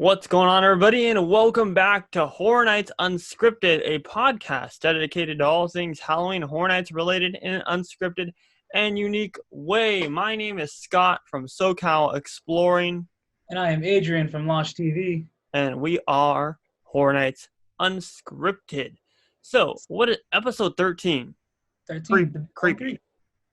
What's going on, everybody, and welcome back to Horror Nights Unscripted, a podcast dedicated to all things Halloween Horror Nights related in an unscripted and unique way. My name is Scott from SoCal Exploring. And I am Adrian from LoshTV. And we are Horror Nights Unscripted. So, what is episode 13? 13. Creepy.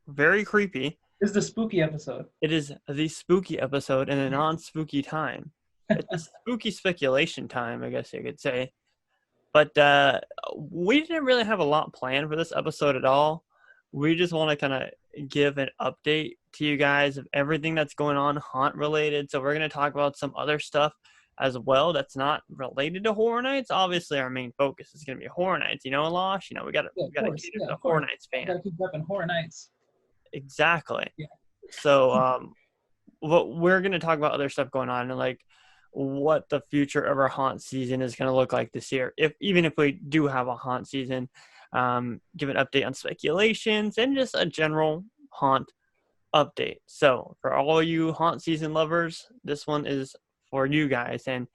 Very creepy. This is the spooky episode. It is the spooky episode in a non-spooky time. It's a spooky speculation time, I guess you could say. But we didn't really have a lot planned for this episode at all. We just want to kind of give an update to you guys of everything that's going on haunt related. So we're going to talk about some other stuff as well that's not related to Horror Nights. Obviously, our main focus is going to be Horror Nights. You know, Losh? You know, we got to keep the Horror Nights fan. Got to keep repping Horror Nights. Exactly. Yeah. So what we're going to talk about other stuff going on, and like what the future of our haunt season is going to look like this year. Even if we do have a haunt season, give an update on speculations and just a general haunt update. So for all you haunt season lovers, this one is for you guys. And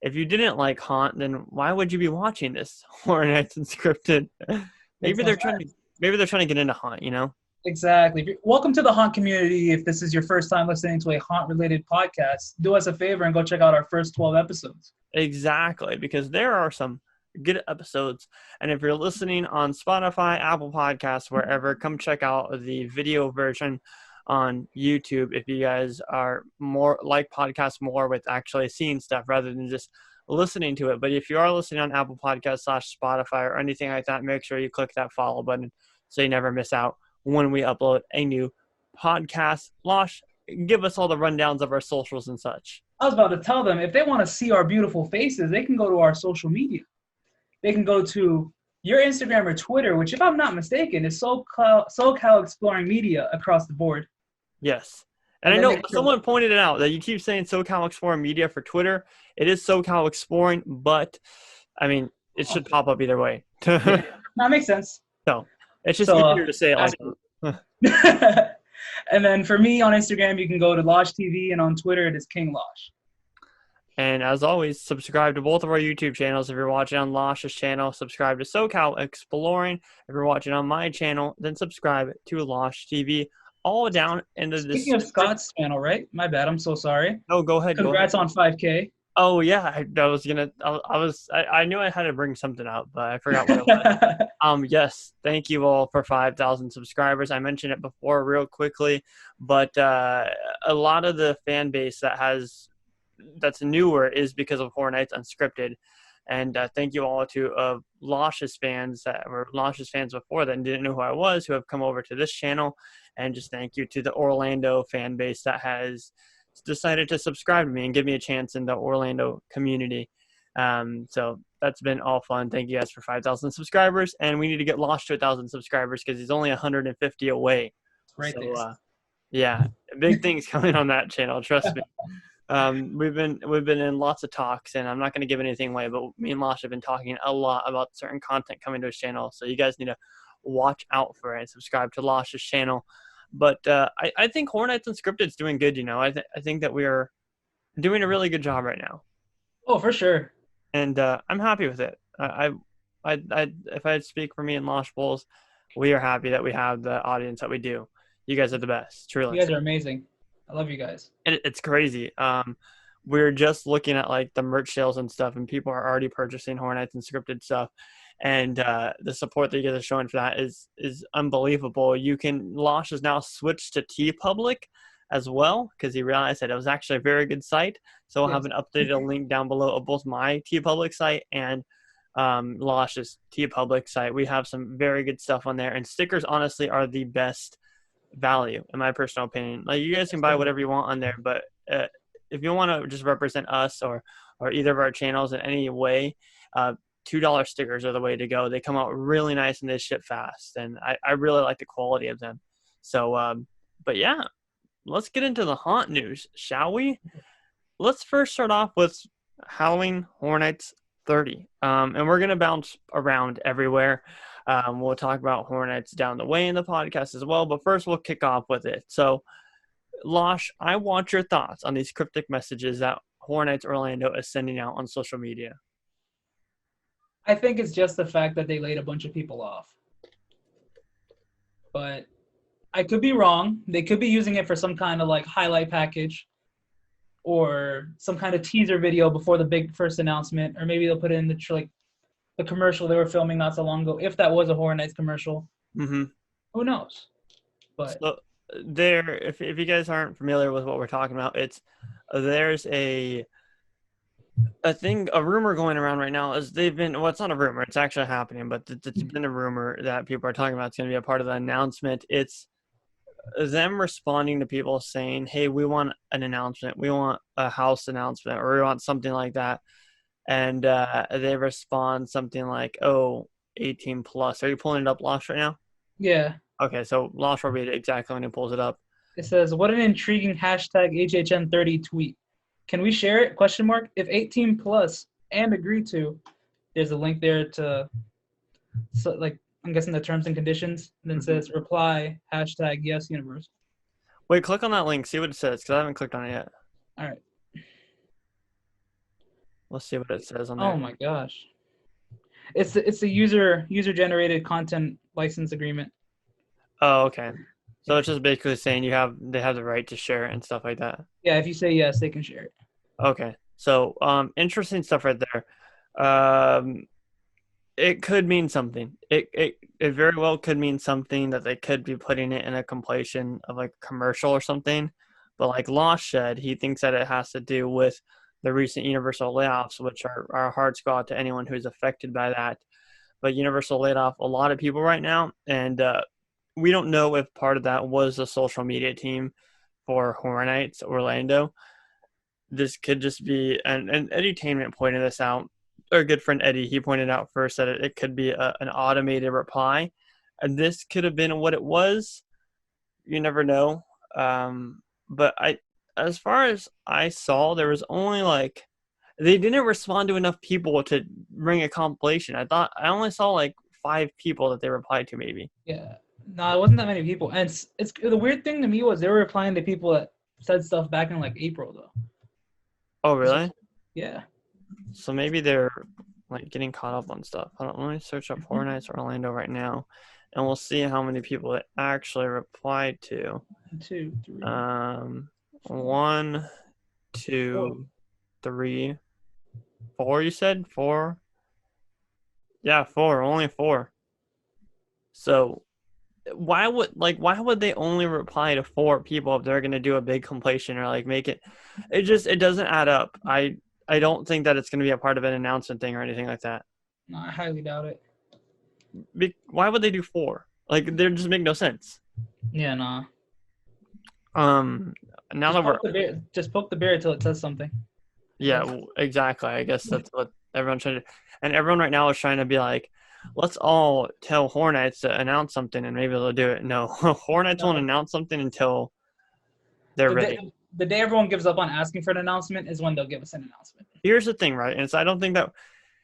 if you didn't like haunt, then why would you be watching this Horror Nights Unscripted? Maybe they're trying to get into haunt, you know? Exactly. Welcome to the haunt community. If this is your first time listening to a haunt-related podcast, do us a favor and go check out our first 12 episodes. Exactly, because there are some good episodes. And if you're listening on Spotify, Apple Podcasts, wherever, come check out the video version on YouTube if you guys are more like podcasts more with actually seeing stuff rather than just listening to it. But if you are listening on Apple Podcasts / Spotify or anything like that, make sure you click that follow button so you never miss out when we upload a new podcast. Losh, give us all the rundowns of our socials and such. I was about to tell them, if they want to see our beautiful faces, they can go to our social media. They can go to your Instagram or Twitter, which, if I'm not mistaken, is SoCal Exploring Media across the board. Yes. And I know someone pointed it out that you keep saying SoCal Exploring Media for Twitter. It is SoCal Exploring, but, I mean, it should pop up either way. Yeah, that makes sense. So it's just easier to say it like that. And then for me on Instagram, you can go to LoshTV, and on Twitter, it is King Losh. And as always, subscribe to both of our YouTube channels. If you're watching on Losh's channel, subscribe to SoCal Exploring. If you're watching on my channel, then subscribe to LoshTV. All down in the description. Speaking of Scott's channel, right? My bad. I'm so sorry. Oh, go ahead. Congrats on 5K. Oh yeah, I knew I had to bring something up, but I forgot what it was. Yes, thank you all for 5,000 subscribers. I mentioned it before real quickly, but a lot of the fan base that's newer is because of Horror Nights Unscripted. And thank you all to Losh's fans that were Losh's fans before that and didn't know who I was, who have come over to this channel. And just thank you to the Orlando fan base that has decided to subscribe to me and give me a chance in the Orlando community. So that's been all fun. Thank you guys for 5,000 subscribers. And we need to get Losh to 1,000 subscribers because he's only 150 away. Right. So, yeah, big things coming on that channel. Trust me. We've been in lots of talks, and I'm not going to give anything away, but me and Losh have been talking a lot about certain content coming to his channel. So you guys need to watch out for it and subscribe to Losh's channel. But I think Horror Nights Unscripted is doing good. You know, I think that we are doing a really good job right now. Oh, for sure. And I'm happy with it. If I speak for me and Losh Bulls, we are happy that we have the audience that we do. You guys are the best, truly. You guys are amazing. I love you guys. And it's crazy. We're just looking at like the merch sales and stuff, and people are already purchasing Horror Nights Unscripted stuff. And the support that you guys are showing for that is unbelievable. Losh has now switched to TeePublic as well because he realized that it was actually a very good site. So I'll have an updated link down below of both my TeePublic site and Losh's TeePublic site. We have some very good stuff on there, and stickers honestly are the best value in my personal opinion. Like, you guys can buy whatever you want on there, but if you want to just represent us or either of our channels in any way, $2 stickers are the way to go. They come out really nice and they ship fast, and I really like the quality of them. So but yeah, let's get into the haunt news, shall we? Let's first start off with Halloween Horror Nights 30, and we're gonna bounce around everywhere. We'll talk about Horror Nights down the way in the podcast as well, but first we'll kick off with it. So Losh, I want your thoughts on these cryptic messages that Hornets Orlando is sending out on social media? I think it's just the fact that they laid a bunch of people off. But I could be wrong. They could be using it for some kind of like highlight package or some kind of teaser video before the big first announcement, or maybe they'll put it in the commercial they were filming not so long ago. If that was a Hornets commercial, Mm-hmm. who knows? But So if you guys aren't familiar with what we're talking about, there's a rumor going around right now is they've been, well, it's not a rumor, it's actually happening, but it's been a rumor that people are talking about it's going to be a part of the announcement. It's them responding to people saying, hey, we want an announcement, we want a house announcement, or we want something like that. And they respond something like, oh, 18 plus. Are you pulling it up, Losh, right now? yeah, Okay, so Losh will read it exactly when he pulls it up. it says, "What an intriguing hashtag HHN30 tweet. Can we share it? Question mark. If 18 plus and agree to." There's a link there to, so like I'm guessing the terms and conditions. And then says reply hashtag yes universe. Wait, click on that link, see what it says, because I haven't clicked on it yet. All right. Let's see what it says on there. Oh my gosh. It's a user generated content license agreement. Oh, okay. So it's just basically saying they have the right to share it and stuff like that. Yeah, if you say yes, they can share it. Okay. So interesting stuff right there. It could mean something. It very well could mean something that they could be putting it in a compilation of like a commercial or something. But like Losh said, he thinks that it has to do with the recent Universal layoffs, which are a hard go out to anyone who's affected by that. But Universal laid off a lot of people right now, and we don't know if part of that was the social media team for Hornets Orlando. This could just be, and Edutainment pointed this out. Our good friend Eddie, he pointed out first that it could be an automated reply, and this could have been what it was. You never know. But as far as I saw, there was only like they didn't respond to enough people to bring a compilation. I only saw like 5 people that they replied to, maybe. Yeah. No, it wasn't that many people. And it's the weird thing to me was they were replying to people that said stuff back in like April though. Oh, really? Yeah. So maybe they're like getting caught up on stuff. Hold on, let me search up Hornets Orlando right now, and we'll see how many people it actually replied to. 2, 3. 1, 2, 3, 4. You said 4? Yeah, 4. Only 4. So why would they only reply to 4 people if they're gonna do a big compilation or like make it? It doesn't add up. I don't think that it's gonna be a part of an announcement thing or anything like that. No, I highly doubt it. Why would they do 4? Like they just make no sense. Yeah, nah. Now that we're just poke the bear until it says something. yeah, exactly. I guess that's what everyone's trying to, and everyone right now is trying to be like, let's all tell Hornets to announce something, and maybe they'll do it. No, Hornets won't announce something until they're ready. The day everyone gives up on asking for an announcement is when they'll give us an announcement. Here's the thing, right? And so I don't think that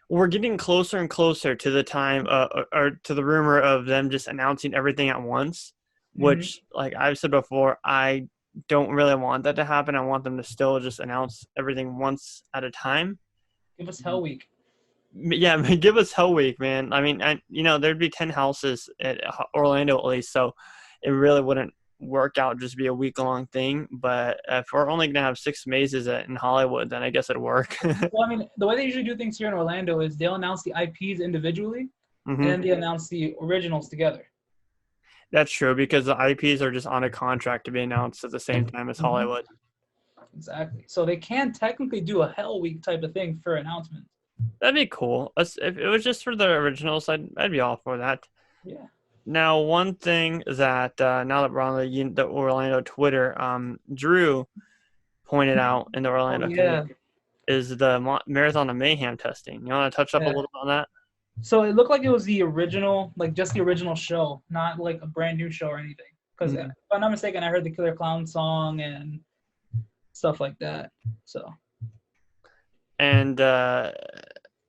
we're getting closer and closer to the time, or to the rumor of them just announcing everything at once. Which, like I've said before, I don't really want that to happen. I want them to still just announce everything once at a time. Give us Hell Week. Yeah, give us Hell Week, man. I mean, there'd be 10 houses at Orlando at least, so it really wouldn't work out just be a week-long thing. But if we're only going to have 6 mazes in Hollywood, then I guess it'd work. Well, I mean, the way they usually do things here in Orlando is they'll announce the IPs individually, and then they announce the originals together. That's true, because the IPs are just on a contract to be announced at the same time as Hollywood. Exactly. So they can technically do a Hell Week type of thing for announcements. That'd be cool. If it was just for the originals, I'd be all for that. Yeah. Now, one thing that now that we're on the Orlando Twitter, Drew pointed out in the Orlando community is the Marathon of Mayhem testing. You want to touch up a little bit on that? So it looked like it was the original, like just the original show, not like a brand new show or anything. Because if I'm not mistaken, I heard the Killer Clown song and stuff like that. So. And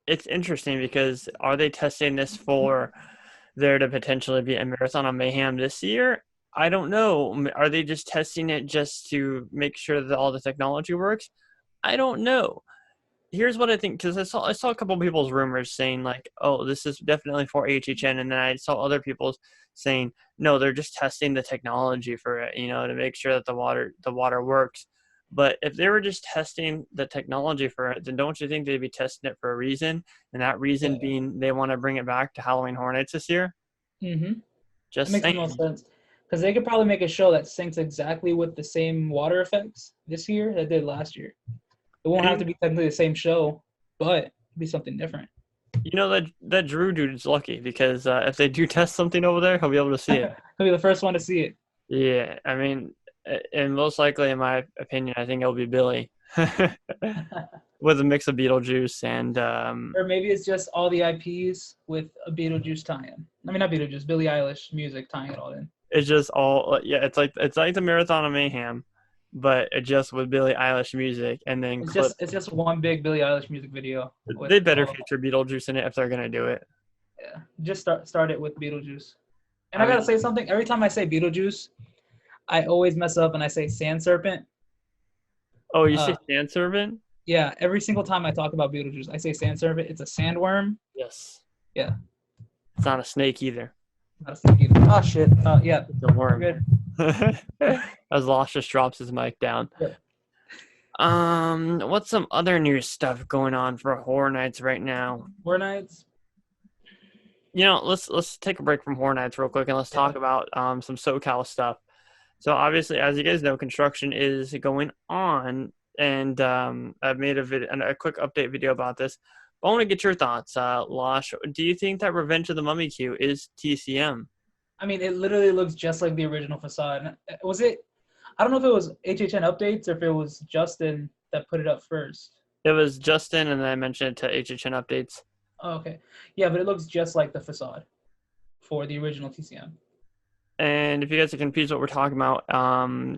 it's interesting because are they testing this for there to potentially be a Marathon of Mayhem this year? I don't know. Are they just testing it just to make sure that all the technology works? I don't know. Here's what I think, because I saw a couple of people's rumors saying like, oh, this is definitely for HHN, and then I saw other people saying no, they're just testing the technology for it, to make sure that the water works. But if they were just testing the technology for it, then don't you think they'd be testing it for a reason? And that reason Yeah. being they want to bring it back to Halloween Horror Nights this year? Mm-hmm. That Just makes the most saying. sense. Because they could probably make a show that syncs exactly with the same water effects this year that did last year. It won't have to And be technically the same show, but it'll be something different. that Drew dude is lucky because if they do test something over there, he'll be able to see it. He'll be the first one to see it. Yeah, I mean, and most likely, in my opinion, I think it'll be Billy with a mix of Beetlejuice and Or maybe it's just all the IPs with a Beetlejuice tie-in. I mean, not Beetlejuice, Billie Eilish music tying it all in. it's just all yeah. It's like the Marathon of Mayhem, but it just with Billie Eilish music and then It's clip. just one big Billie Eilish music video with They better all. feature Beetlejuice in it if they're gonna do it. Yeah, just start it with Beetlejuice. And I I gotta mean, say something. Every time I say Beetlejuice, I always mess up and I say Sand Serpent. oh, you say Uh, Sand Servant? yeah, every single time I talk about Beetlejuice, I say Sand Serpent. It's a sandworm. Yes. Yeah, It's not a snake either. not a snake either. Oh shit. Yeah, It's a we're worm. good. As Losh just drops his mic down. Yeah. What's some other new stuff going on for Horror Nights right now? War Nights. Let's take a break from Horror Nights real quick and let's talk about some SoCal stuff. So obviously, as you guys know, construction is going on, and I've made a quick update video about this. I want to get your thoughts, Losh. Do you think that Revenge of the Mummy queue is TCM? I mean, it literally looks just like the original facade. Was it? I don't know if it was HHN updates or if it was Justin that put it up first. It was Justin, and then I mentioned it to HHN updates. Oh, okay. Yeah, but it looks just like the facade for the original TCM. And if you guys are confused what we're talking about,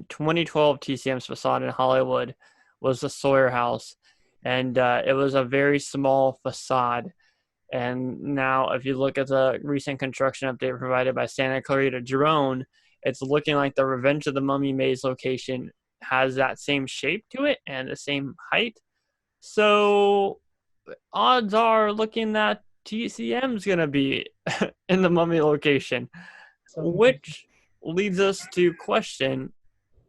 2012 TCM's facade in Hollywood was the Sawyer House, and it was a very small facade. And now, if you look at the recent construction update provided by Santa Clarita Drone, it's looking like the Revenge of the Mummy Maze location has that same shape to it and the same height. So, odds are looking that TCM's going to be in the Mummy location, So which leads us to question,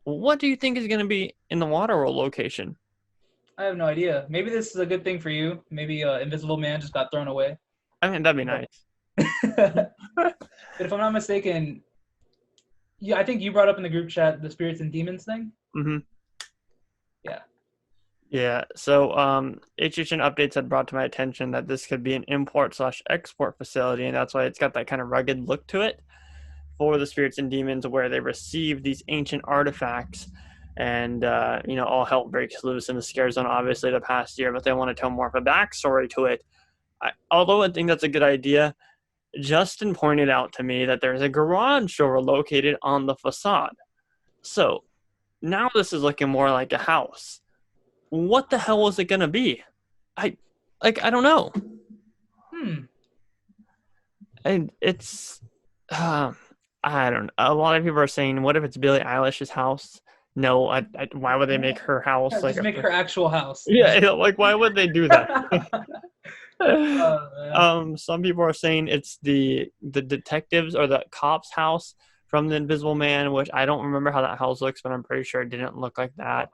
what do you think is going to be in the Waterworld location? I have no idea. Maybe this is a good thing for you. Maybe Invisible Man just got thrown away. I mean, that'd be nice. But if I'm not mistaken, yeah, I think you brought up in the group chat the spirits and demons thing. Mm-hmm. Yeah. Yeah, so HHN updates had brought to my attention that this could be an import/export facility, and that's why it's got that kind of rugged look to it for the spirits and demons, where they receive these ancient artifacts, and all hell breaks loose in the scare zone, obviously, the past year, but they want to tell more of a backstory to it. Although I think that's a good idea, Justin pointed out to me that there's a garage door located on the facade. So now this is looking more like a house. What the hell was it gonna be? I don't know. And it's I don't know. A lot of people are saying, what if it's Billie Eilish's house? No, why would they make her house Yeah, like just make her actual house. yeah, like why would they do that? Man. Some people are saying it's the detectives or the cops' house from the Invisible Man, which I don't remember how that house looks, but I'm pretty sure it didn't look like that.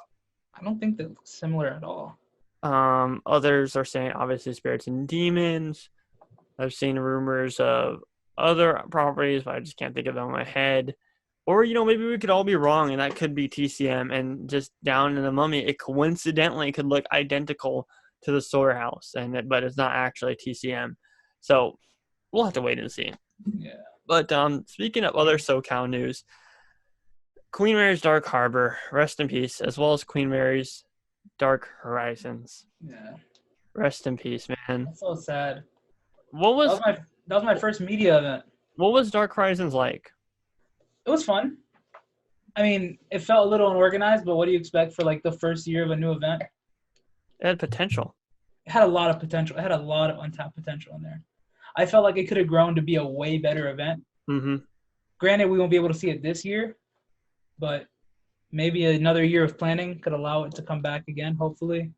I don't think they look similar at all. Others are saying obviously spirits and demons. I've seen rumors of other properties, but I just can't think of them in my head. Or, maybe we could all be wrong, and that could be TCM, and just down in the Mummy, it coincidentally could look identical to the Sawyer House, but it's not actually TCM. So we'll have to wait and see. Yeah. But speaking of other SoCal news, Queen Mary's Dark Harbor, rest in peace, as well as Queen Mary's Dark Horizons. Yeah. Rest in peace, man. That's so sad. What was that was my first media event. What was Dark Horizons like? It was fun. I mean, it felt a little unorganized, but what do you expect for like the first year of a new event? It had potential. It had a lot of potential. It had a lot of untapped potential in there. I felt like it could have grown to be a way better event. Mm-hmm. Granted, we won't be able to see it this year, but maybe another year of planning could allow it to come back again. Hopefully,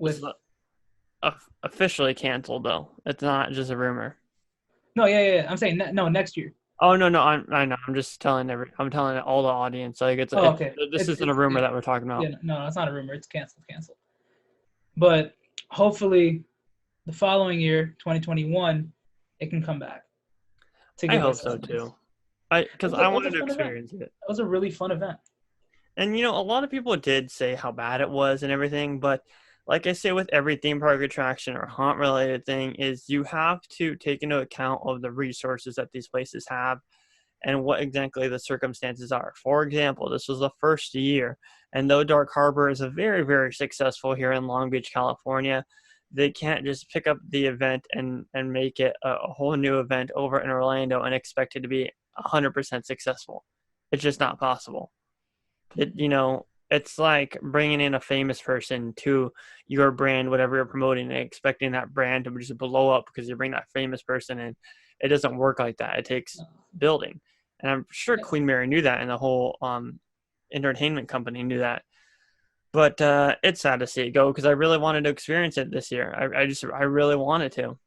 It's with not officially canceled though. It's not just a rumor. no, yeah. I'm saying no next year. Oh no, no, I know. I'm just telling I'm telling all the audience. Like Oh, okay. this isn't a rumor Yeah, that we're talking about. yeah. No, it's not a rumor. It's canceled. Canceled. But hopefully, the following year, 2021, it can come back to I give hope us so a nice. too. Because I It was a wanted to fun event. experience it. It was a really fun event. And a lot of people did say how bad it was and everything, but like I say with every theme park attraction or haunt related thing is you have to take into account of the resources that these places have and what exactly the circumstances are. For example, this was the first year, and though Dark Harbor is a very, very successful here in Long Beach, California, they can't just pick up the event and make it a whole new event over in Orlando and expect it to be 100% successful. It's just not possible. It's like bringing in a famous person to your brand, whatever you're promoting, and expecting that brand to just blow up because you bring that famous person in. It doesn't work like that. It takes building. And I'm sure Yeah. Queen Mary knew that, and the whole entertainment company knew that. But it's sad to see it go because I really wanted to experience it this year. I really wanted to.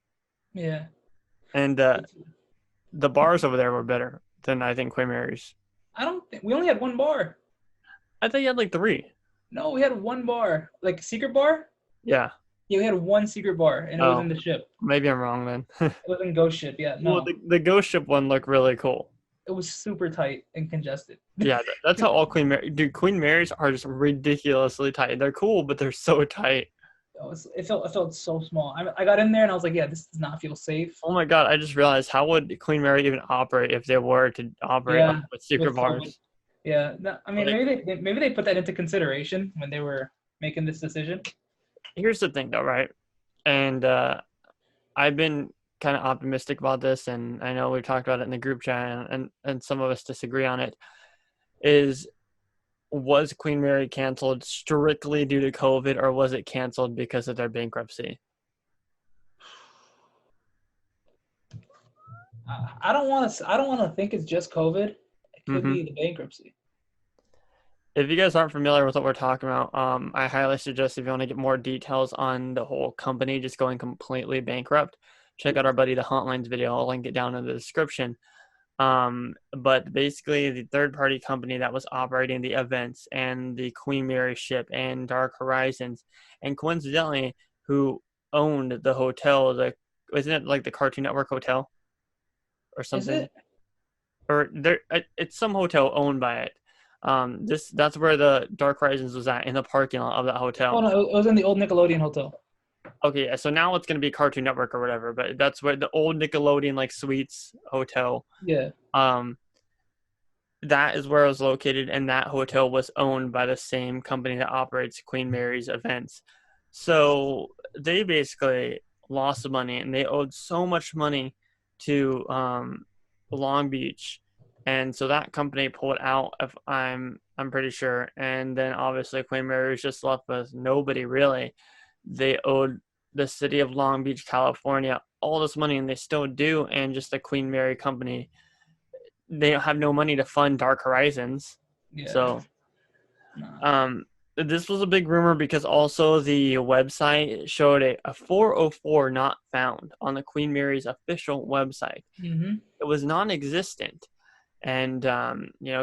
Yeah. And the bars over there were better than I think Queen Mary's. I don't think we only had one bar. I thought you had like three. No, we had one bar, like a secret bar. Yeah. Yeah, we had one secret bar, and it was in Oh, the ship. maybe I'm wrong then. It was in Ghost Ship. Yeah, Well, no, the ghost ship one looked really cool. it was super tight and congested. Yeah, that's how all Queen Mary. Dude, Queen Marys are just ridiculously tight. They're cool, but they're so tight. It felt so small. I got in there and I was like, yeah, this does not feel safe. Oh my God, I just realized how would Queen Mary even operate if they were to operate Yeah, with secret with COVID. bars? Yeah, no, I mean, Like, maybe they put that into consideration when they were making this decision. here's the thing though, right? And I've been kind of optimistic about this, and I know we've talked about it in the group chat, and some of us disagree on it. Is Was Queen Mary canceled strictly due to COVID, or was it canceled because of their bankruptcy? I don't want to. I don't want to think it's just COVID. It could Mm-hmm. be the bankruptcy. If you guys aren't familiar with what we're talking about, I highly suggest if you want to get more details on the whole company just going completely bankrupt, check out our buddy the Hotlines video. I'll link it down in the description. But basically, the third-party company that was operating the events and the Queen Mary ship and Dark Horizons, and coincidentally, who owned the hotel, isn't it like the Cartoon Network hotel or Is something? it? Or it's some hotel owned by it. That's where the Dark Horizons was at, in the parking lot of that Oh hotel. no, it was in the old Nickelodeon hotel. Okay, yeah, so now it's gonna be Cartoon Network or whatever, but that's where the old Nickelodeon like suites hotel. Yeah. Um, that is where it was located, and that hotel was owned by the same company that operates Queen Mary's events. So they basically lost the money, and they owed so much money to Long Beach, and so that company pulled out. If I'm pretty sure, and then obviously Queen Mary was just left with nobody really. They owed the city of Long Beach, California, all this money, and they still do, and just the Queen Mary company, they have no money to fund Dark Horizons. Yeah. So, Nah. this was a big rumor because also the website showed a 404 not found on the Queen Mary's official website. Mhm. It was non-existent. And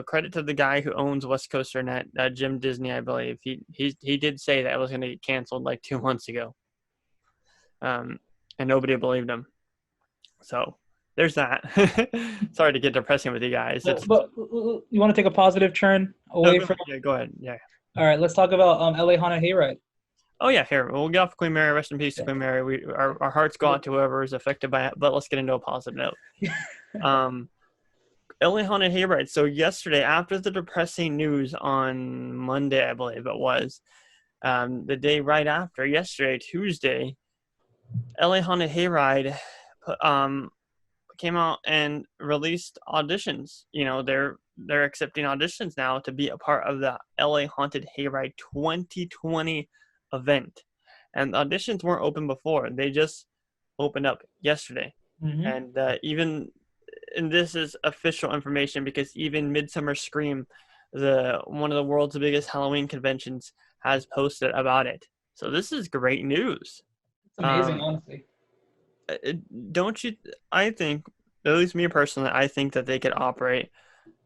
credit to the guy who owns West Coaster Net, Jim Disney, I believe. He did say that it was going to get canceled like 2 months ago, and nobody believed him. So there's that. Sorry to get depressing with you guys. It's But you want to take a positive turn no, away go from? ahead. Yeah, go ahead. Yeah. All right, let's talk about LA Haunted Hayride. Oh yeah, here we'll get off Queen Mary. Rest in peace to Yeah. Queen Mary. Our hearts go out to whoever is affected by it. But let's get into a positive note. Um, LA Haunted Hayride. So yesterday, after the depressing news on Monday, I believe it was, the day right after yesterday, Tuesday, LA Haunted Hayride, came out and released auditions. They're accepting auditions now to be a part of the LA Haunted Hayride 2020 event. And the auditions weren't open before; they just opened up yesterday. Mhm. And this is official information because even Midsummer Scream, the one of the world's biggest Halloween conventions has posted about it. So this is great news. It's amazing, Um, honestly. don't you? I think, at least me personally, I think that they could operate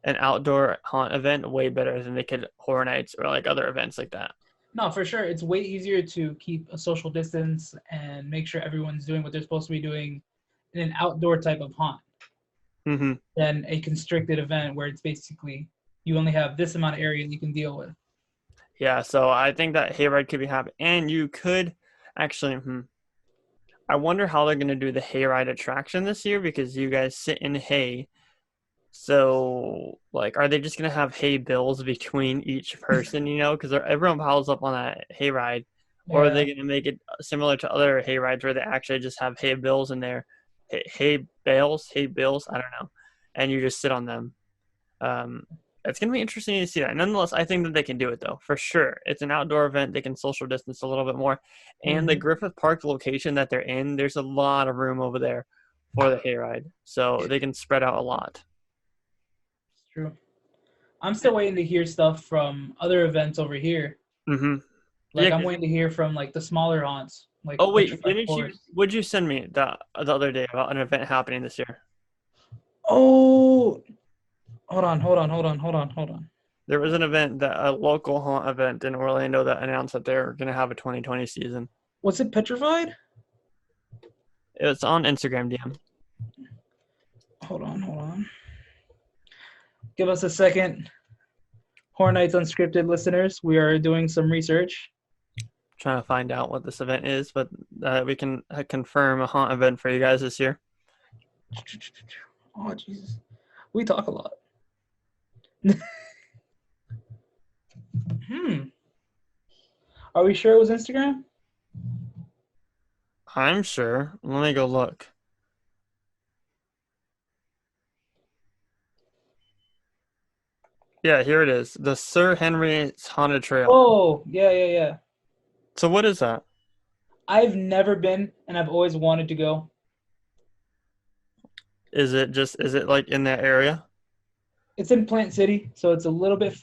an outdoor haunt event way better than they could Horror Nights or like other events like that. No, for sure. It's way easier to keep a social distance and make sure everyone's doing what they're supposed to be doing in an outdoor type of haunt Hmm. than a constricted event where it's basically you only have this amount of area that you can deal with. Yeah, so I think that hayride could be happening, and you could actually. I wonder how they're going to do the hayride attraction this year because you guys sit in hay. So, like, are they just going to have hay bills between each person, because everyone piles up on that hayride? Or are they Yeah. going to make it similar to other hayrides where they actually just have hay bills in there? Hay bills, I don't know. And you just sit on them. Um, it's going to be interesting to see that. Nonetheless, I think that they can do it, though, for sure. It's an outdoor event. They can social distance a little bit more. And the Mm-hmm. Griffith Park location that they're in, there's a lot of room over there for the hayride. So they can spread out a lot. It's true. I'm still waiting to hear stuff from other events over here. Mm-hmm. Like Yeah. I'm waiting to hear from like the smaller haunts, like Oh wait, Petrified didn't you? Forest. Would you send me the other day about an event happening this year? Oh, hold on. There was an event that a local haunt event in Orlando that announced that they're going to have a 2020 season. Was it Petrified? It's on Instagram DM. Hold on. Give us a second. Horror Nights Unscripted listeners, we are doing some research. Trying to find out what this event is, but we can confirm a haunt event for you guys this year. Oh, Jesus. We talk a lot. Are we sure it was Instagram? I'm sure. Let me go look. Yeah, here it is. The Sir Henry's Haunted Trail. Oh, yeah. So what is that? I've never been, and I've always wanted to go. Is it like in that area? It's in Plant City, so it's a little bit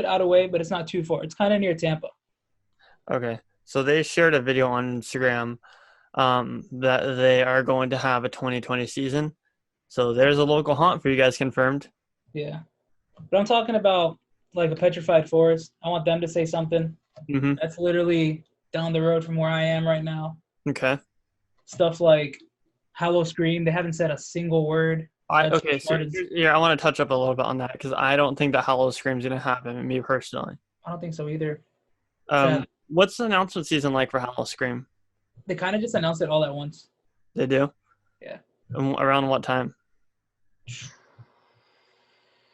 out of way, but it's not too far. It's kind of near Tampa. Okay. So they shared a video on Instagram that they are going to have a 2020 season. So there's a local haunt for you guys confirmed. Yeah. But I'm talking about like a Petrified Forest. I want them to say something. Mm-hmm. That's literally down the road from where I am right now. Okay. Stuff like Hallow Scream, they haven't said a single word. Okay, so yeah, I want to touch up a little bit on that because I don't think that Hollow Scream's gonna happen. Me personally. I don't think so either. What's the announcement season like for Hollow Scream? They kind of just announced it all at once. They do. Yeah. Around what time?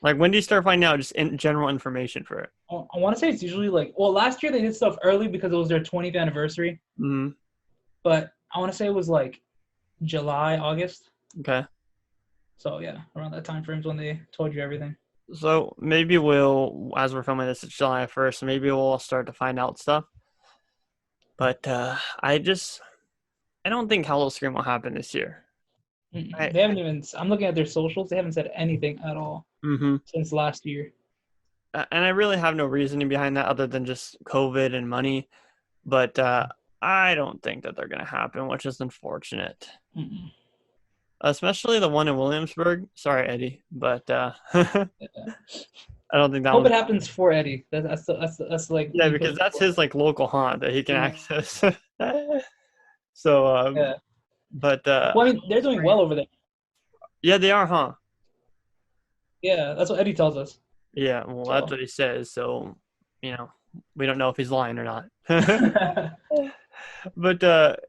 Like when do you start finding out just general information for it? I want to say it's usually last year they did stuff early because it was their 20th anniversary. Mm-hmm. But I want to say it was like July, August. Okay. So yeah, around that time frame is when they told you everything. So maybe as we're filming this, it's July 1st, maybe we'll start to find out stuff. But I don't think Hollow Scream will happen this year. They haven't even. I'm looking at their socials. They haven't said anything at all since last year. And I really have no reasoning behind that other than just COVID and money. But I don't think that they're going to happen, which is unfortunate. Mm-mm. Especially the one in Williamsburg. Sorry, Eddie, but I don't think that. Hope it happens for Eddie. That's like because that's his like local haunt that he can access. So yeah. But well, I mean, they're doing well over there. Yeah, they are, huh? Yeah, that's what Eddie tells us. Yeah, well, that's what he says. So, we don't know if he's lying or not. But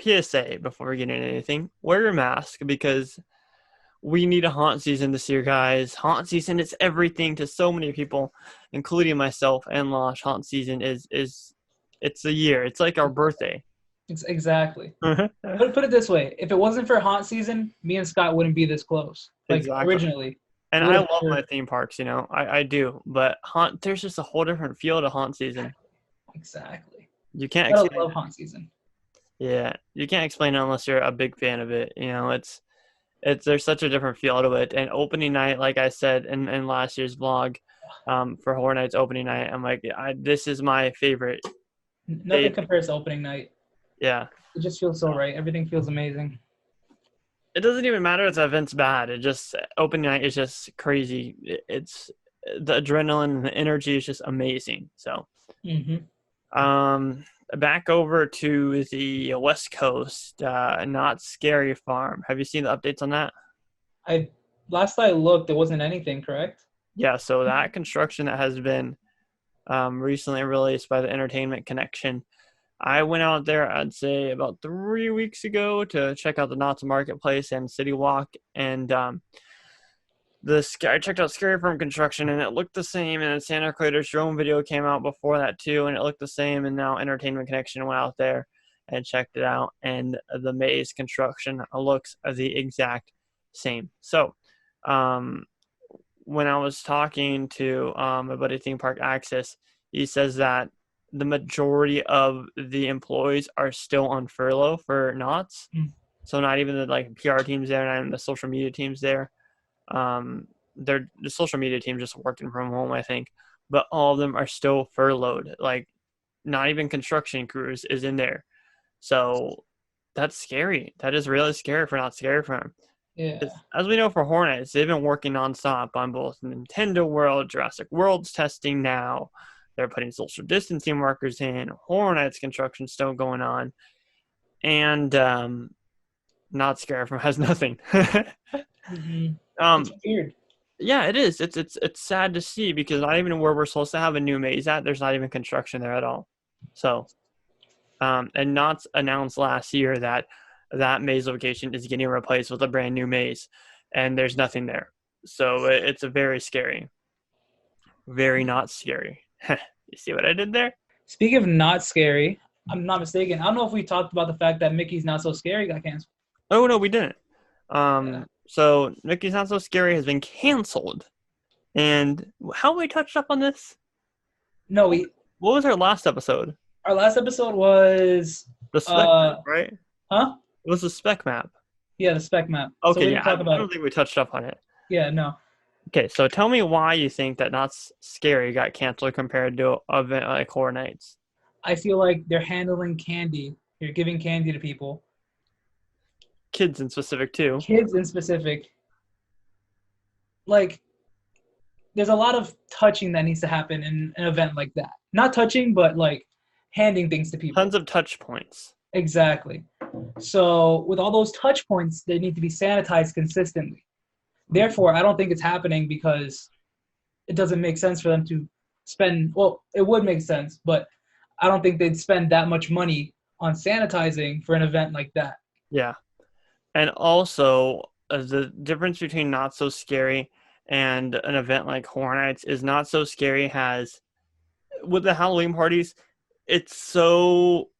PSA before we get into anything: wear your mask because we need a haunt season this year, guys. Haunt season is everything to so many people, including myself and Losh. Haunt season is it's a year. It's like our birthday. Exactly. Put it this way: if it wasn't for haunt season, me and Scott wouldn't be this close. Originally. And I love my theme parks, I do. But there's just a whole different feel to haunt season. Exactly. You can't explain. I love haunt season. Yeah, you can't explain it unless you're a big fan of it. There's such a different feel to it. And opening night, like I said in last year's vlog, for Horror Nights opening night. I'm like, this is my favorite Nothing day. compares to opening night. Yeah. It just feels so right. Everything feels amazing. It doesn't even matter if the event's bad. It just opening night is just crazy. It's the adrenaline and the energy is just amazing. So, Hmm. um, back over to the West Coast, Not Scary Farm. Have you seen the updates on that? I last I looked, there wasn't anything, correct? Yeah, so that construction that has been recently released by the Entertainment Connection. I went out there, I'd say about 3 weeks ago to check out the Knott's Marketplace and City Walk, and I checked out Scary Farm construction, and it looked the same. And then Santa Clarita's drone video came out before that too, and it looked the same. And now Entertainment Connection went out there and checked it out, and the maze construction looks the exact same. So, um, when I was talking to my buddy Theme Park Access, he says that the majority of the employees are still on furlough for Knott's. Mm. So not even the like PR teams there, not even the social media teams there. They're the social media team just working from home, I think, but all of them are still furloughed. Like not even construction crews is in there. So that's scary. That is really scary for Not Scary for them. Yeah. As we know for Hornets, they've been working nonstop on both Nintendo World, Jurassic World's testing now. They're putting social distancing markers in. Hornets construction still going on, and Not Scared from has nothing. Hmm. um, It's weird. yeah, it is. It's sad to see because not even where we're supposed to have a new maze at, there's not even construction there at all. So, and Knott's announced last year that that maze location is getting replaced with a brand new maze, and there's nothing there. So it's a very scary, very not scary. You see what I did there? Speaking of not scary, I'm not mistaken. I don't know if we talked about the fact that Mickey's Not So Scary got canceled. Oh no, we didn't. Yeah. So Mickey's Not So Scary has been canceled, and how we touched up on this? No, What was our last episode? our last episode was The spec map, right? huh? It was the spec map. Yeah, the spec map. So Okay, we yeah, didn't talk I about don't it. think we touched up on it. Yeah, no. Okay, so tell me why you think that Not Scary got canceled compared to an event like Horror Nights. I feel like they're handling candy. You're giving candy to people, Kids in specific too. kids in specific. Like, there's a lot of touching that needs to happen in an event like that. Not touching, but like handing things to people. Tons of touch points. Exactly. So with all those touch points, they need to be sanitized consistently. Therefore, I don't think it's happening because it doesn't make sense for them to spend. Well, it would make sense, but I don't think they'd spend that much money on sanitizing for an event like that. Yeah. And also, the difference between Not So Scary and an event like Horror Nights is Not So Scary has, with the Halloween parties, it's so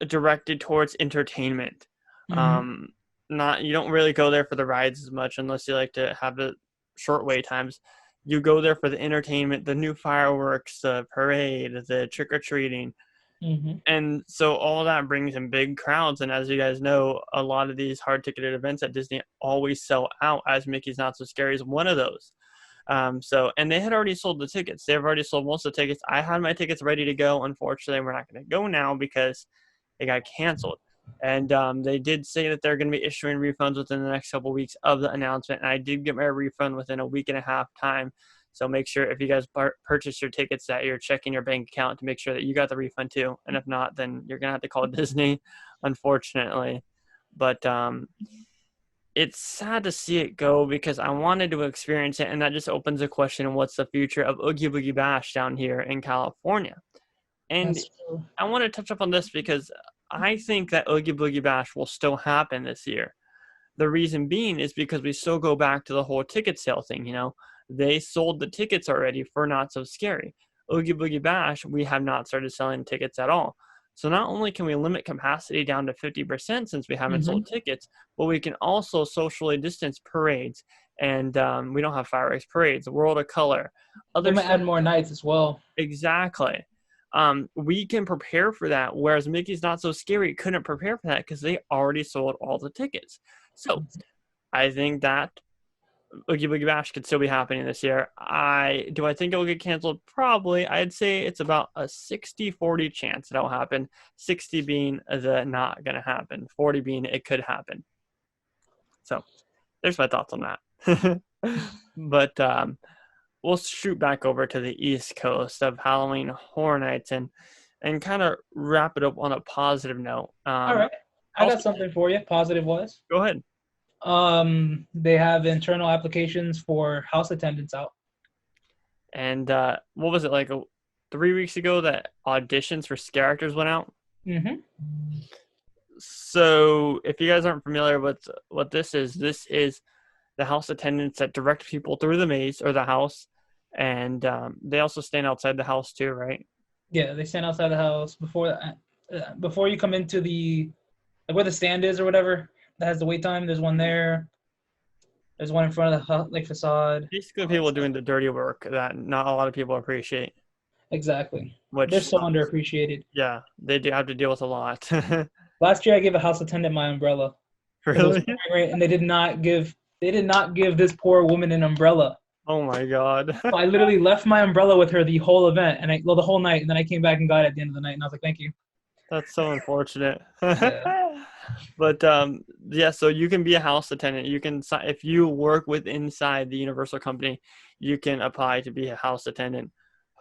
directed towards entertainment. Mm-hmm. Um, not you don't really go there for the rides as much unless you like to have the short wait times. You go there for the entertainment, the new fireworks, the parade, the trick or treating, Mm-hmm. and so all that brings in big crowds. And as you guys know, a lot of these hard ticketed events at Disney always sell out. As Mickey's Not So Scary is one of those. And they had already sold the tickets. They've already sold most of the tickets. I had my tickets ready to go. Unfortunately, we're not going to go now because it got canceled. And they did say that they're going to be issuing refunds within the next couple of weeks of the announcement. And I did get my refund within a week and a half time. So make sure if you guys purchase your tickets that you're checking your bank account to make sure that you got the refund too. And if not, then you're going to have to call Disney, unfortunately. But it's sad to see it go because I wanted to experience it. And that just opens the question, what's the future of Oogie Boogie Bash down here in California? And That's true. I want to touch up on this because I think that Oogie Boogie Bash will still happen this year. The reason being is because we still go back to the whole ticket sale thing, you know. They sold the tickets already for Not So Scary. Oogie Boogie Bash, we have not started selling tickets at all. So not only can we limit capacity down to 50% since we haven't Mm-hmm. sold tickets, but we can also socially distance parades. And we don't have fireworks parades, World of Color. They Other might add more nights as well. Exactly. We can prepare for that, whereas Mickey's Not So Scary couldn't prepare for that because they already sold all the tickets. So I think that Oogie Boogie Bash could still be happening this year. I think it will get canceled? Probably. I'd say it's about a 60-40 chance that'll happen. 60 being the not gonna happen, 40 being it could happen. So there's my thoughts on that. But we'll shoot back over to the East Coast of Halloween Horror Nights and kind of wrap it up on a positive note. All right. I Also, got something for you, positive wise. go ahead. They have internal applications for house attendants out. And what was it like 3 weeks ago that auditions for scare actors went out? Mm-hmm. So if you guys aren't familiar with what this is the house attendants that direct people through the maze or the house, and they also stand outside the house too, right? Yeah, they stand outside the house before you come into the like where the stand is or whatever that has the wait time. There's one there. There's one in front of the like facade. Basically, All that people stuff. doing the dirty work that not a lot of people appreciate, Exactly. They're which so underappreciated. yeah, they do have to deal with a lot. Last year, I gave a house attendant my umbrella because it was Really? pouring rain, and they did not give this poor woman an umbrella. Oh my God. So I literally left my umbrella with her the whole event, and the whole night, and then I came back and got it at the end of the night, and I was like, "Thank you." That's so unfortunate. Yeah. But yeah, so you can be a house attendant. You can if you work with inside the Universal company, you can apply to be a house attendant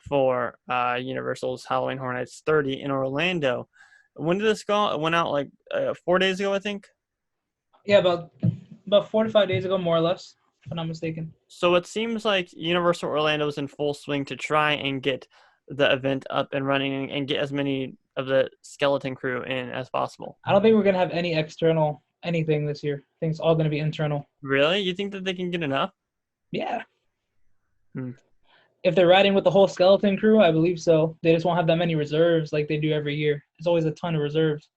for Universal's Halloween Horror Nights 30 in Orlando. When did this go? It went out like 4 days ago, I think. Yeah, about 4 to 5 days ago, more or less, if I'm not mistaken. So it seems like Universal Orlando is in full swing to try and get the event up and running and get as many of the skeleton crew in as possible. I don't think we're gonna have any external anything this year. I think it's all gonna be internal. Really? You think that they can get enough? Yeah. Hmm. If they're riding with the whole skeleton crew, I believe so. They just won't have that many reserves like they do every year. There's always a ton of reserves.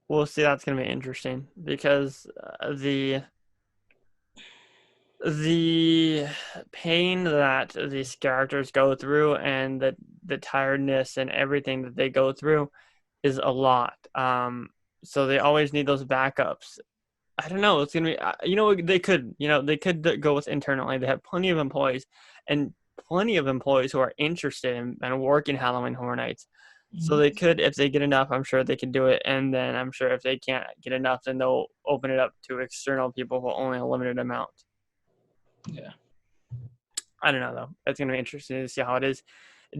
We'll see. That's going to be interesting because the pain that these characters go through and the tiredness and everything that they go through is a lot. So they always need those backups. I don't know. It's gonna be, they could go with internally. They have plenty of employees and plenty of employees who are interested in and working Halloween Horror Nights. So Mhm. they could, if they get enough, I'm sure they can do it. And then I'm sure if they can't get enough, then they'll open it up to external people for only a limited amount. Yeah. I don't know though. It's gonna be interesting to see how it is.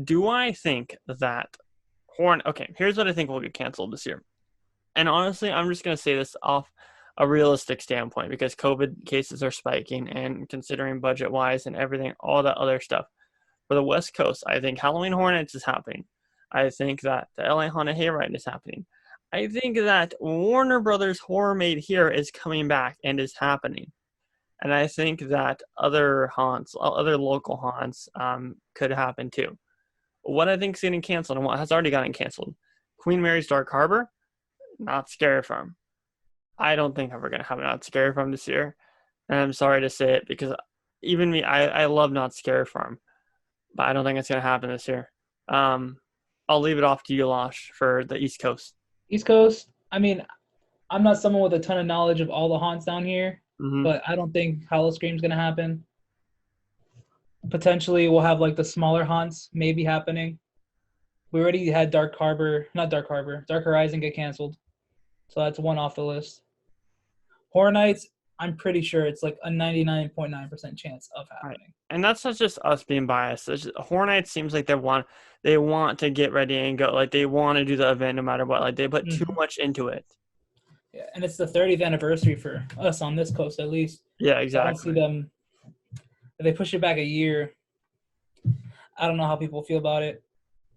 Do I think that Horn? Okay, here's what I think will get canceled this year. And honestly, I'm just gonna say this off a realistic standpoint because COVID cases are spiking, and considering budget wise and everything, all that other stuff. For the West Coast, I think Halloween Horror Nights is happening. I think that the LA Haunted Hayride is happening. I think that Warner Brothers Horror Made Here is coming back and is happening. And I think that other haunts, other local haunts, could happen too. What I think is getting canceled and what has already gotten canceled: Queen Mary's Dark Harbor, Not Scary Farm. I don't think we're gonna have a Not Scary Farm this year, and I'm sorry to say it because even me, I love Not Scary Farm, but I don't think it's gonna happen this year. I'll leave it off to you, Losh, for the East Coast. East Coast. I mean, I'm not someone with a ton of knowledge of all the haunts down here, Mm-hmm. but I don't think Hollow Scream's gonna happen. Potentially, we'll have like the smaller haunts maybe happening. We already had Dark Horizon get canceled, so that's one off the list. Horror Nights, I'm pretty sure it's like a 99.9% chance of Right. happening. And that's not just us being biased. Horror Nights seems like they want to get ready and go. Like they want to do the event no matter what. Like they put too Mhm. much into it. Yeah, and it's the 30th anniversary for us on this coast at least. Yeah, So I don't see exactly. them. If they push it back a year, I don't know how people feel about it.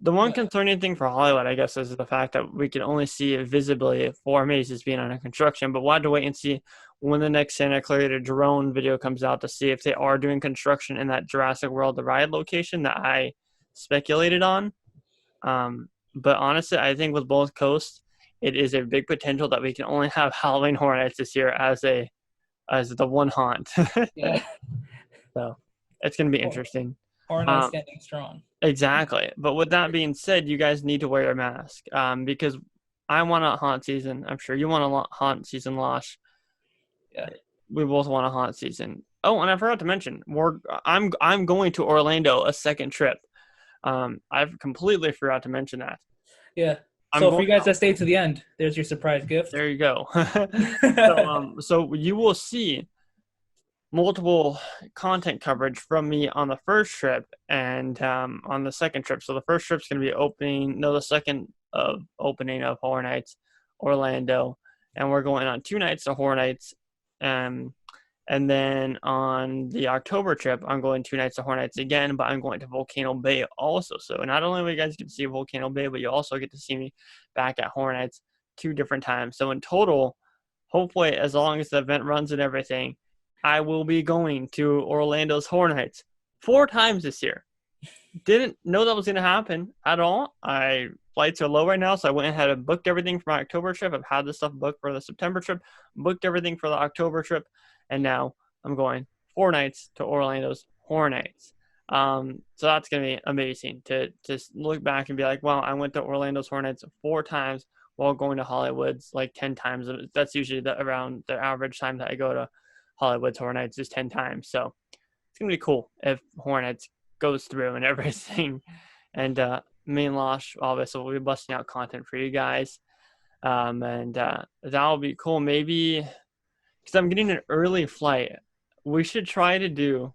The one But concerning thing for Hollywood, I guess, is the fact that we can only see visibly four mazes being under construction. But we'll have to wait and see when the next Santa Clarita drone video comes out to see if they are doing construction in that Jurassic World the ride location that I speculated on. But honestly, I think with both coasts, it is a big potential that we can only have Halloween Horror Nights this year as the one haunt. yeah, So it's going to be Hor- interesting. Horror Nights Um, standing strong. exactly. But with that being said, you guys need to wear your mask because I want a haunt season. I'm sure you want a haunt season, Losh. Yeah. we both want a haunt season. Oh, and I forgot to mention, I'm going to Orlando a second trip. I've completely forgot to mention that. Yeah. I'm So for going. you guys that stay to the end, there's your surprise gift. There you go. So you will see multiple content coverage from me on the first trip and on the second trip. So the first trip's going to be the second of opening of Horror Nights Orlando, and we're going on 2 nights to Horror Nights. And then on the October trip, I'm going 2 nights to Horror Nights again, but I'm going to Volcano Bay also. So not only will you guys get to see Volcano Bay, but you also get to see me back at Horror Nights 2 different times. So in total, hopefully, as long as the event runs and everything, I will be going to Orlando's Horror Nights 4 times this year. Didn't know that was going to happen at all. Flights are low right now, so I went ahead and booked everything for my October trip. I've had this stuff booked for the September trip, booked everything for the October trip, and now I'm going 4 nights to Orlando's Horror Nights. So that's going to be amazing to just look back and be like, wow, I went to Orlando's Horror Nights 4 times while going to Hollywood's like 10 times. That's usually around the average time that I go to Hollywood's Horror Nights is 10 times. So it's going to be cool if Horror Nights goes through and everything. And me and Losh obviously will be busting out content for you guys. And that'll be cool. Maybe because I'm getting an early flight, we should try to do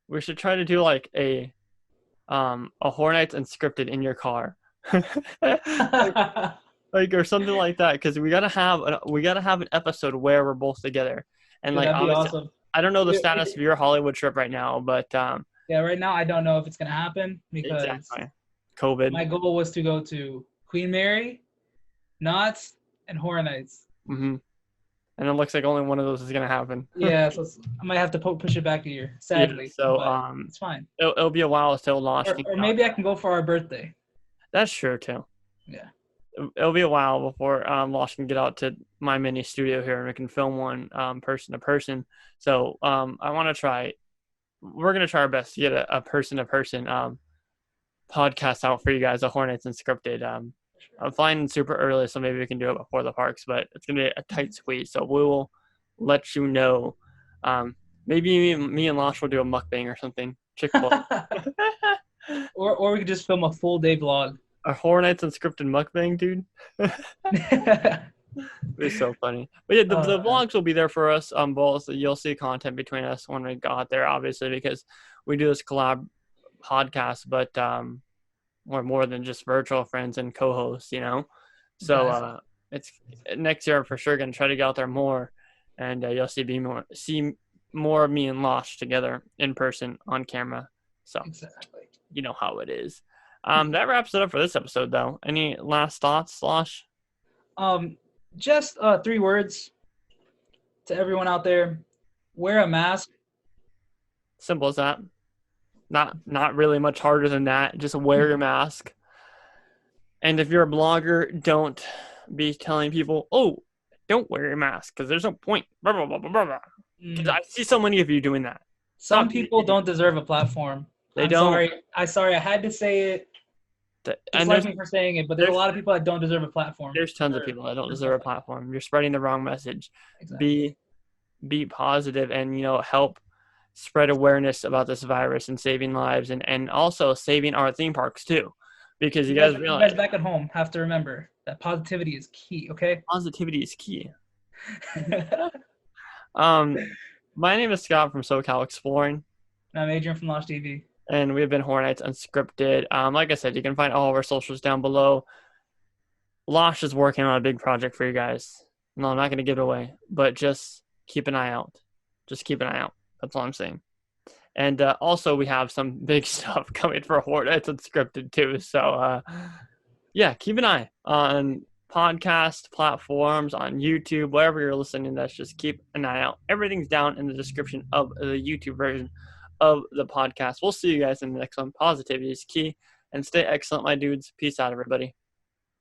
like a Horror Nights Unscripted in your car. like or something like that, because we gotta have an episode where we're both together. And Dude, like that'd be obviously, awesome. I don't know the status of your Hollywood trip right now, but Yeah, right now I don't know if it's gonna happen because exactly. COVID. my goal was to go to Queen Mary, Knott's, and Horror Nights. Mm-hmm. And it looks like only one of those is gonna happen. Yeah, so I might have to push it back a year, sadly. Yeah, so but it's fine. It'll be a while until Losh. Or maybe I can go for our birthday. That's true too. Yeah. It'll be a while before Losh can get out to my mini studio here and we can film one person to person. So I want to try. We're gonna try our best to get a person to person podcast out for you guys. The Hornets Unscripted. I'm flying super early, so maybe we can do it before the parks, but it's gonna be a tight squeeze. So we will let you know. Maybe me and Losh will do a mukbang or something. Chick-fil-A. or we could just film a full day vlog. A Horror Nights Unscripted mukbang, dude. It's so funny. But yeah, the vlogs will be there for us. Both you'll see content between us when we got there, obviously, because we do this collab podcast, but we're more than just virtual friends and co-hosts, you know. So it's next year I'm for sure gonna try to get out there more, and you'll see more of me and Losh together in person on camera. So exactly, you know how it is. That wraps it up for this episode, though. Any last thoughts, Losh? Just 3 words to everyone out there: wear a mask. Simple as that. Not really much harder than that. Just wear your mask. And if you're a blogger, don't be telling people, "Oh, don't wear your mask," because there's no point. Blah, blah, blah, blah, blah. Because I see so many of you doing that. Some people don't deserve a platform. They don't. Sorry, I had to say it. Dislike me for saying it, but there's a lot of people that don't deserve a platform. There's tons of people that don't deserve a platform. You're spreading the wrong message. Exactly. Be positive and help spread awareness about this virus and saving lives and also saving our theme parks too, because you guys realize back at home have to remember that positivity is key. Okay. Positivity is key. My name is Scott from SoCal Exploring. And I'm Adrian from LoshTV. And we've been Horror Nights Unscripted. Like I said, you can find all of our socials down below. Losh is working on a big project for you guys. No, I'm not going to give it away, but just keep an eye out. Just keep an eye out. That's all I'm saying. And also, we have some big stuff coming for Horror Nights Unscripted too. So, yeah, keep an eye on podcast platforms, on YouTube, wherever you're listening. That's just keep an eye out. Everything's down in the description of the YouTube version of the podcast. We'll see you guys in the next one. Positivity is key. And stay excellent, my dudes. Peace out, everybody.